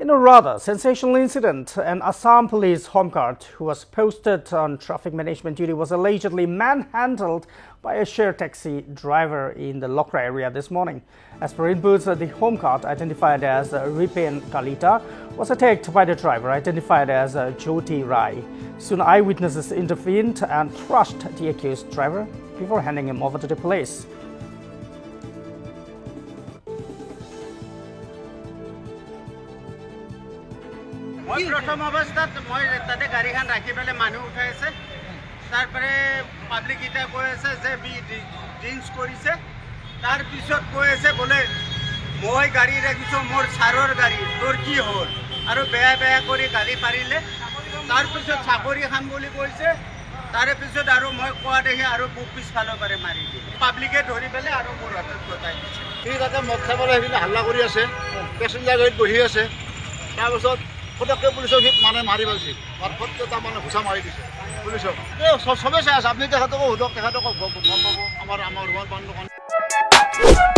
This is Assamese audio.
In a rather sensational incident, an Assam police homeguard who was posted on traffic management duty was allegedly manhandled by a shared taxi driver in the Lokra area this morning. As per inputs, the homeguard, identified as Ripen Kalita, was attacked by the driver, identified as Jyoti Rai. Soon eyewitnesses intervened and crushed the accused driver before handing him over to the police. মই প্ৰথম অৱস্থাত মই তাতে গাড়ীখন ৰাখি পেলে মানুহ উঠাই আছে তাৰপৰে পাব্লিক এটা কৈ আছে যে বি ড্ৰিংকস কৰিছে তাৰ পিছত কৈ আছে বলে মই গাড়ী ৰাখিছো মোৰ সাৰৰ গাড়ী তোৰ কি হ'ল আৰু বেয়া বেয়া কৰি গাড়ী পাৰিলে তাৰ পিছত চাকৰি খাম বুলি কৈছে তাৰে পিছত আৰু মই কোৱা দেখি আৰু বুক পিছফালৰ পাৰে মাৰি দিলে পাব্লিকে ধৰি পেলে আৰু মোৰ হাতত গতাই দিছে ঠিক আছে মদ খাবলৈ আহিলে হাল্লা কৰি আছে পেছেঞ্জাৰ গাড়ীত বহি আছে তাৰপিছত ফটককে পুলিচক মানে মাৰি পেলাইছে ফটককে তাৰমানে ঘুচা মাৰি দিছে পুলিচক চবেই চাই আছে আপুনি তেখেতকো সোধক তেখেতক গম পাব আমাৰ ৰুমাল বান্ধ